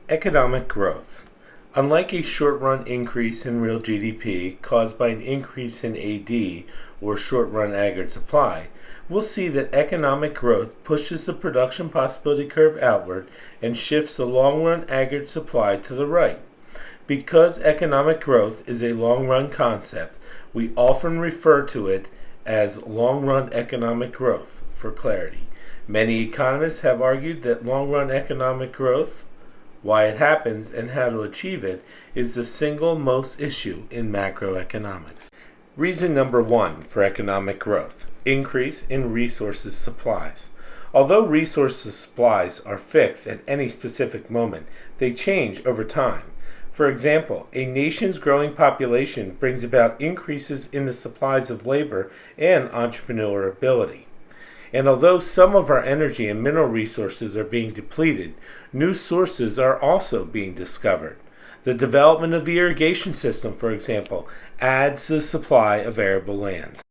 Economic growth. Unlike a short-run increase in real GDP caused by an increase in AD, or short-run aggregate supply, we'll see that economic growth pushes the production possibility curve outward and shifts the long-run aggregate supply to the right. Because economic growth is a long-run concept, we often refer to it as long-run economic growth for clarity. Many economists have argued that long-run economic growth, why it happens, and how to achieve it, is the single most issue in macroeconomics. Reason number one for economic growth: increase in resources supplies. Although resources supplies are fixed at any specific moment, they change over time. For example, a nation's growing population brings about increases in the supplies of labor and entrepreneurial ability. And although some of our energy and mineral resources are being depleted, new sources are also being discovered. The development of the irrigation system, for example, adds to the supply of arable land.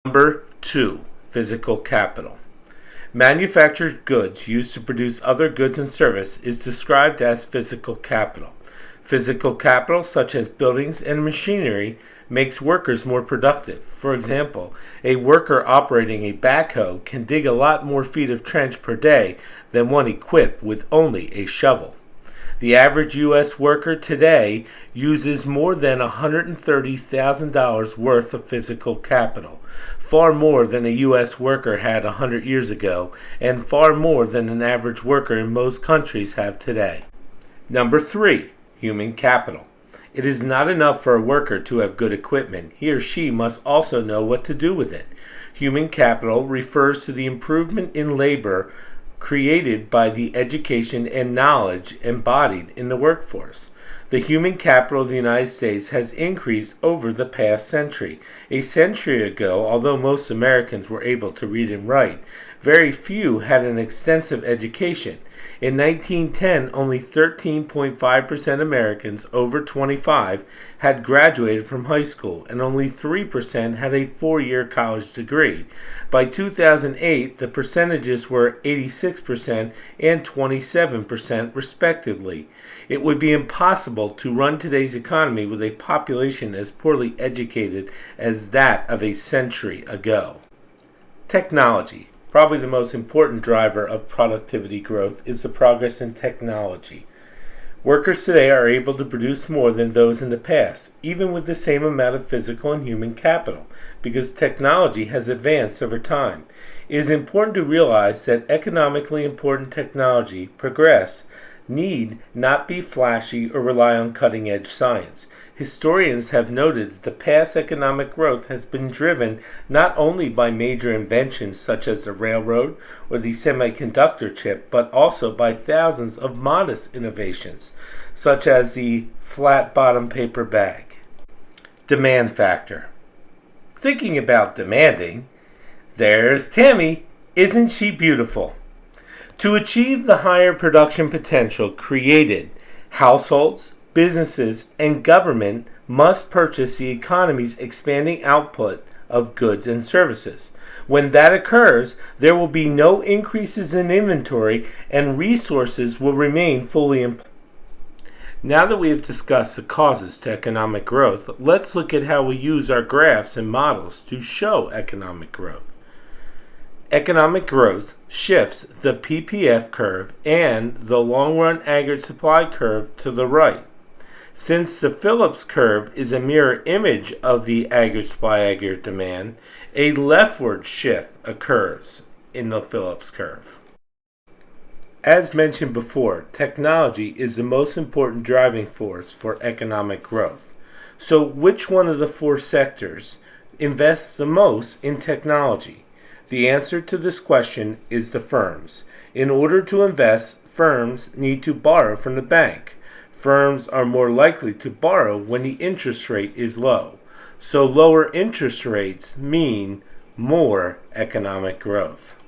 Number 2. Physical capital. Manufactured goods used to produce other goods and service is described as physical capital. Physical capital, such as buildings and machinery, makes workers more productive. For example, a worker operating a backhoe can dig a lot more feet of trench per day than one equipped with only a shovel. The average U.S. worker today uses more than $130,000 worth of physical capital, far more than a U.S. worker had 100 years ago, and far more than an average worker in most countries have today. Number 3. Human capital. It is not enough for a worker to have good equipment. He or she must also know what to do with it. Human capital refers to the improvement in labor created by the education and knowledge embodied in the workforce. The human capital of the United States has increased over the past century. A century ago, although most Americans were able to read and write, very few had an extensive education. In 1910, only 13.5% Americans over 25 had graduated from high school, and only 3% had a 4-year college degree. By 2008, the percentages were 86% and 27% respectively. It would be impossible to run today's economy with a population as poorly educated as that of a century ago. Technology. Probably the most important driver of productivity growth is the progress in technology. Workers today are able to produce more than those in the past, even with the same amount of physical and human capital, because technology has advanced over time. It is important to realize that economically important technology need not be flashy or rely on cutting-edge science. Historians have noted that the past economic growth has been driven not only by major inventions such as the railroad or the semiconductor chip, but also by thousands of modest innovations, such as the flat-bottom paper bag. Demand factor. Thinking about demanding, there's Tammy. Isn't she beautiful? To achieve the higher production potential created, households, businesses, and government must purchase the economy's expanding output of goods and services. When that occurs, there will be no increases in inventory and resources will remain fully employed. Now that we have discussed the causes to economic growth, let's look at how we use our graphs and models to show economic growth. Economic growth shifts the PPF curve and the long-run aggregate supply curve to the right. Since the Phillips curve is a mirror image of the aggregate supply aggregate demand, a leftward shift occurs in the Phillips curve. As mentioned before, technology is the most important driving force for economic growth. So which one of the 4 sectors invests the most in technology? The answer to this question is the firms. In order to invest, firms need to borrow from the bank. Firms are more likely to borrow when the interest rate is low. So lower interest rates mean more economic growth.